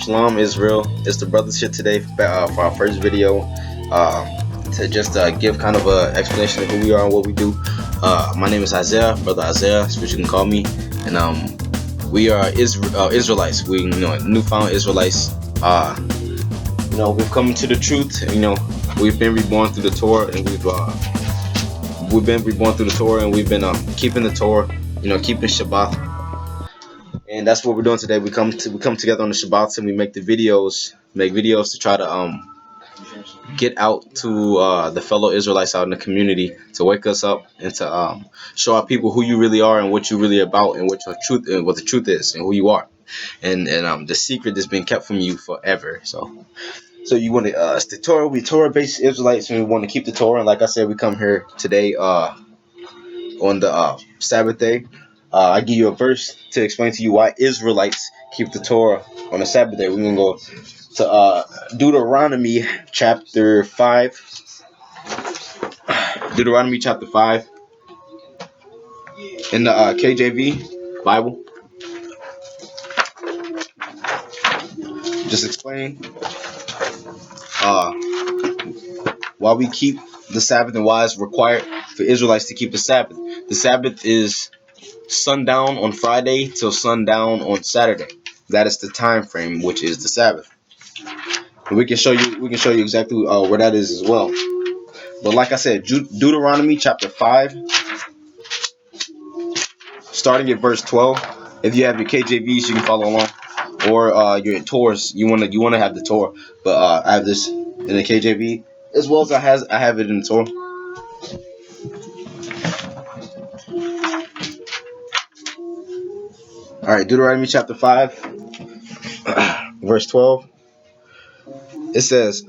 Shalom Israel. It's the brothers here today for our first video, to just give kind of an explanation of who we are and what we do. My name is Isaiah, brother Isaiah, that's what you can call me, and we are Israelites. We newfound Israelites. We've come to the truth. We've been reborn through the Torah, and we've been reborn through the Torah, and we've been keeping the Torah, keeping Shabbat. And that's what we're doing today. We come together on the Shabbats, and we make videos to try to get out to the fellow Israelites out in the community, to wake us up and to show our people who you really are and what you're really about, and what the truth is, and who you are, and the secret that's been kept from you forever. So you want to it's the Torah. We Torah-based Israelites, and we want to keep the Torah. And like I said, we come here today on the Sabbath day. I give you a verse to explain to you why Israelites keep the Torah on the Sabbath day. We're going to go to Deuteronomy chapter 5. Deuteronomy chapter 5 in the KJV Bible. Just explain why we keep the Sabbath and why it's required for Israelites to keep the Sabbath. The Sabbath is sundown on Friday till sundown on Saturday. That is the time frame, which is the Sabbath. And we can show you exactly where that is as well. But like I said, Deuteronomy chapter 5, starting at verse 12. If you have your KJVs, you can follow along, or your Torahs. You wanna have the Torah, but I have this in the KJV as well as I have it in the Torah. All right, Deuteronomy chapter 5, verse 12. It says,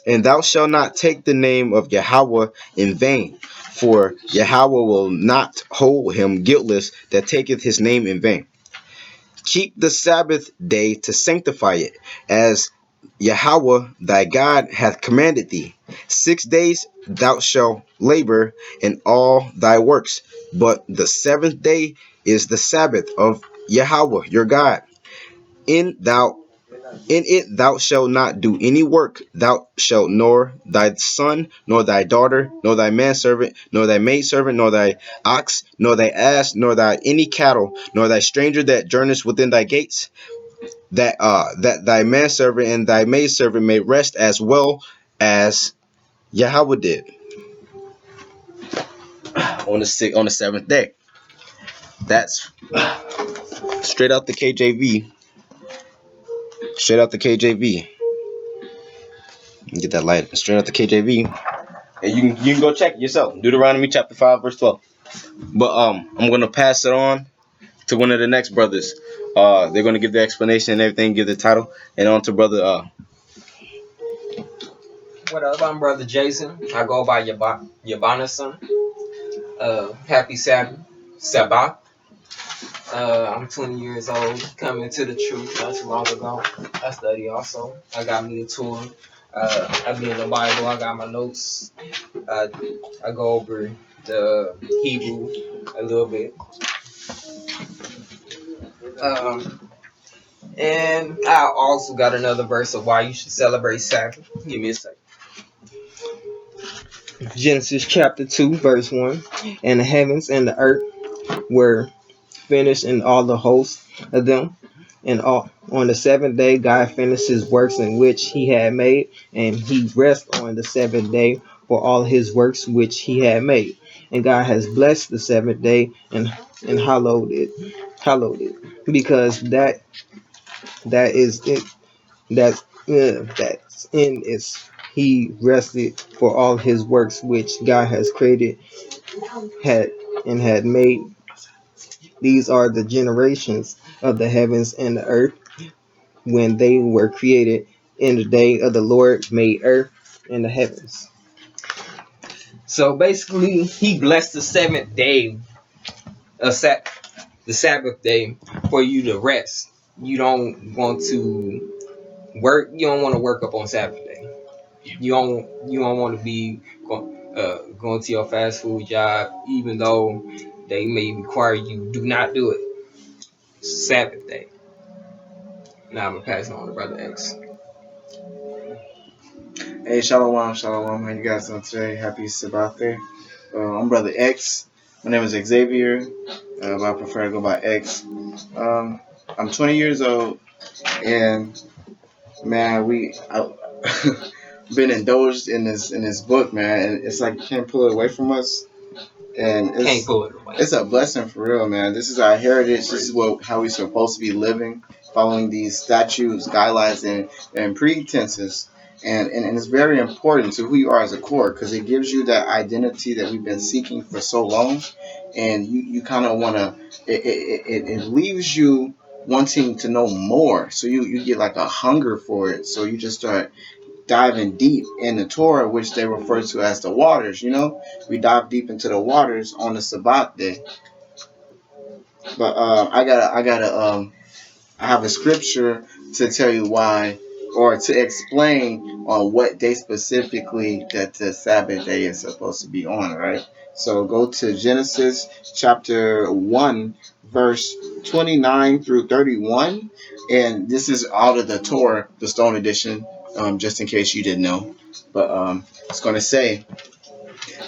"And thou shalt not take the name of YAHAWAH in vain, for YAHAWAH will not hold him guiltless that taketh his name in vain. Keep the Sabbath day to sanctify it, as YAHAWAH thy God hath commanded thee. 6 days thou shalt labor in all thy works, but the seventh day is the Sabbath of YAHAWAH your God. In it thou shalt not do any work. Thou shalt nor thy son, nor thy daughter, nor thy manservant, nor thy maidservant, nor thy ox, nor thy ass, nor thy any cattle, nor thy stranger that journeyeth within thy gates, that thy manservant and thy maidservant may rest as well as YAHAWAH did on the seventh day." That's straight out the KJV. Straight out the KJV. Get that light. Straight out the KJV. And you can go check it yourself. Deuteronomy chapter 5, verse 12. But I'm gonna pass it on to one of the next brothers. They're gonna give the explanation and everything, give the title, and on to brother What up? I'm brother Jason. I go by Yabanison. Happy Sabbath. I'm 20 years old, coming to the truth not too long ago. I study also. I got me a tour. I be in the Bible. I got my notes. I go over the Hebrew a little bit. And I also got another verse of why you should celebrate Sabbath. Give me a second. Genesis chapter 2, verse 1. "And the heavens and the earth were finished, and all the hosts of them. And on the seventh day God finished his works in which he had made, and he rested on the seventh day for all his works which he had made. And God has blessed the seventh day and hallowed it, because that is it. That's in its he rested for all his works which God has created had made. These are the generations of the heavens and the earth when they were created, in the day of the Lord made earth and the heavens." So basically, he blessed the seventh day, the Sabbath day, for you to rest. You don't want to work. You don't want to work up on Sabbath day. You don't want to be going to your fast food job, even though they may require you do not do it. Sabbath day. Now I'm gonna pass it on to Brother X. Hey, shalom, shalom. How you guys doing today? Happy Sabbath. I'm Brother X. My name is Xavier, but I prefer to go by X. I'm 20 years old, and man, I've been indulged in this book, man, and it's like you can't pull it away from us. And Can't pull it away. it's a blessing for real, man. This is our heritage. This is how we're supposed to be living, following these statutes, guidelines, and pretenses. And it's very important to who you are as a core, because it gives you that identity that we've been seeking for so long. And you kind of want to, it leaves you wanting to know more. So you get like a hunger for it. So you just start diving deep in the Torah, which they refer to as the waters. We dive deep into the waters on the Sabbath day. But I have a scripture to tell you why, or to explain on what day specifically that the Sabbath day is supposed to be on. Right. So go to Genesis chapter 1, verse 29 through 31, and this is out of the Torah, the Stone Edition. Just in case you didn't know. But it's going to say,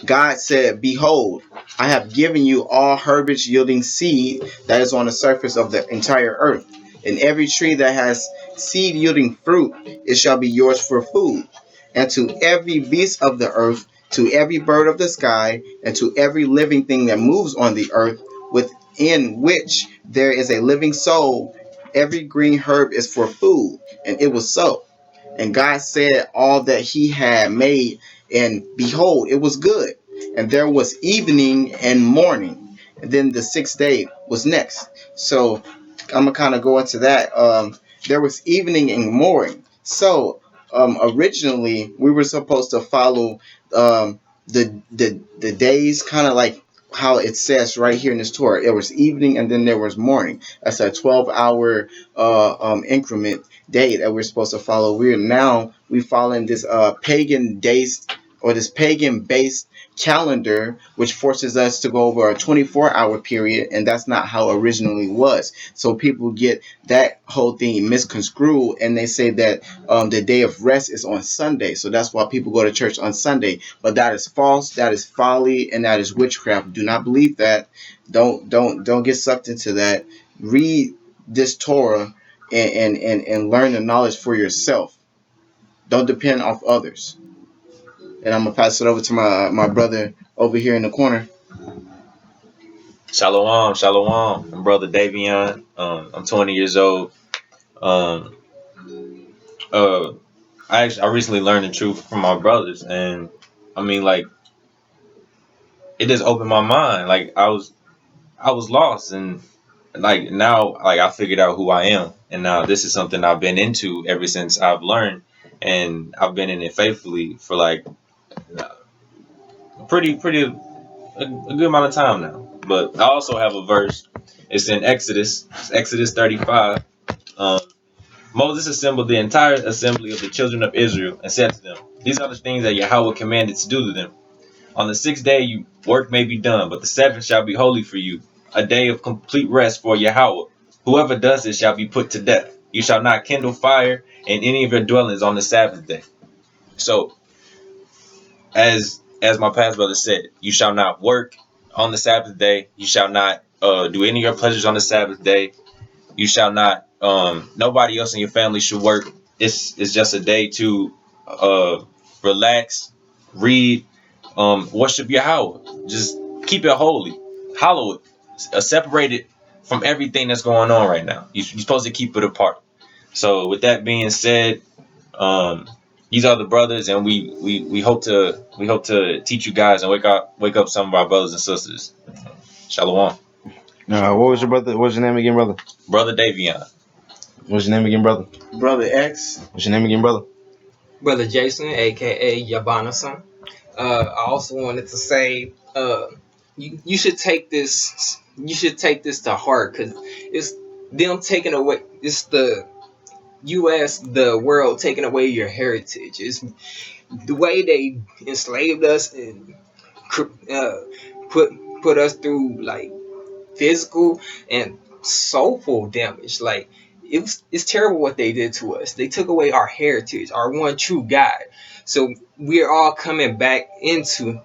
God said, "Behold, I have given you all herbage yielding seed that is on the surface of the entire earth. And every tree that has seed yielding fruit, it shall be yours for food. And to every beast of the earth, to every bird of the sky, and to every living thing that moves on the earth, within which there is a living soul, every green herb is for food." And it was so. And God said all that he had made, and behold, it was good. And there was evening and morning. And then the sixth day was next. So I'm going to kind of go into that. There was evening and morning. So originally, we were supposed to follow the days, kind of like how it says right here in this Torah. It was evening and then there was morning. That's a 12-hour increment day that we're supposed to follow. We following this pagan days, or this pagan based calendar, which forces us to go over a 24-hour period, and that's not how it originally was. So people get that whole thing misconstrued, and they say that the day of rest is on Sunday. So that's why people go to church on Sunday. But that is false, that is folly, and that is witchcraft. Do not believe that. Don't get sucked into that. Read this Torah and learn the knowledge for yourself. Don't depend off others. And I'm gonna pass it over to my brother over here in the corner. Shalom, shalom. I'm Brother Davion. I'm 20 years old. I recently learned the truth from my brothers, and I mean, like, it just opened my mind. Like, I was lost, and like now, like, I figured out who I am, and now this is something I've been into ever since I've learned, and I've been in it faithfully for like pretty a good amount of time now. But I also have a verse. It's in Exodus. It's Exodus 35. Moses assembled the entire assembly of the children of Israel and said to them, "These are the things that YAHAWAH commanded to do to them. On the sixth day your work may be done, but the seventh shall be holy for you, a day of complete rest for YAHAWAH. Whoever does it shall be put to death. You shall not kindle fire in any of your dwellings on the Sabbath day." So, as my past brother said, you shall not work on the Sabbath day. You shall not do any of your pleasures on the Sabbath day. You shall not. Nobody else in your family should work. It's just a day to relax, read, worship YAHAWAH. Just keep it holy, hollow it, separate it from everything that's going on right now. You're supposed to keep it apart. So, with that being said, these are the brothers, and we hope to teach you guys and wake up some of our brothers and sisters. Shalom. What was your brother? What's your name again, brother? Brother Davion. What's your name again, brother? Brother X. What's your name again, brother? Brother Jason, aka Yabanason. I also wanted to say, you should take this. You should take this to heart, because it's them taking away. It's the U.S., the world taking away your heritage. It's the way they enslaved us and put us through like physical and soulful damage. Like, it's terrible what they did to us. They took away our heritage, our one true God. So we're all coming back into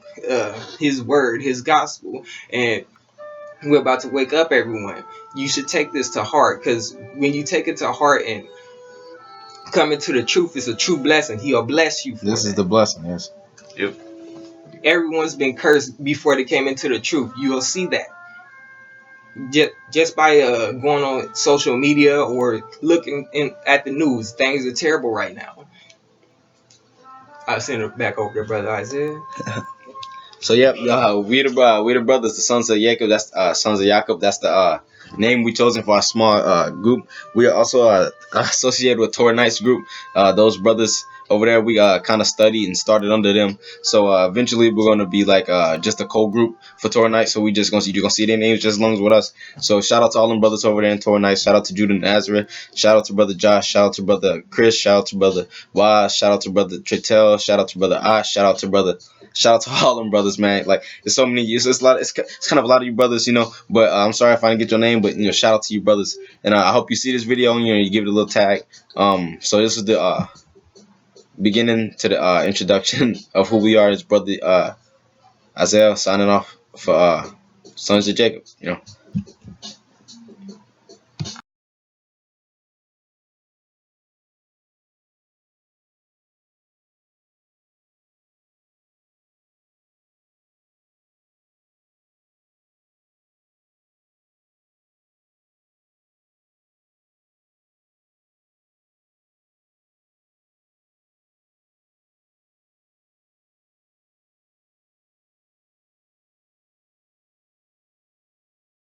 his word, his gospel, and we're about to wake up everyone. You should take this to heart, because when you take it to heart and come into the truth, it's a true blessing. He'll bless you for This that. is the blessing, yes. Yep. Everyone's been cursed before they came into the truth. You'll see that just by going on social media or looking at the news. Things are terrible right now. I'll send it back over to Brother Isaiah. So yep, we the brothers, the sons of Jacob. That's sons of Jacob. That's the name we chosen for our small group. We are also associated with TorahKnights group. Those brothers over there, we kind of studied and started under them. So eventually we're gonna be like just a co-group for TorahKnights. So you're gonna see their names just as long as with us. So shout out to all them brothers over there in TorahKnights. Shout out to Judah Nazareth. Shout out to Brother Josh. Shout out to Brother Chris. Shout out to Brother Waz. Shout out to Brother Tritel. Shout out to Brother Ash. Shout out to all them brothers, man. Like, there's so many. It's a lot. It's kind of a lot of you brothers, But I'm sorry if I didn't get your name. But shout out to you brothers. And I hope you see this video and you give it a little tag. So this is the beginning to the introduction of who we are as Brother Isaiah signing off for Sons of Jacob.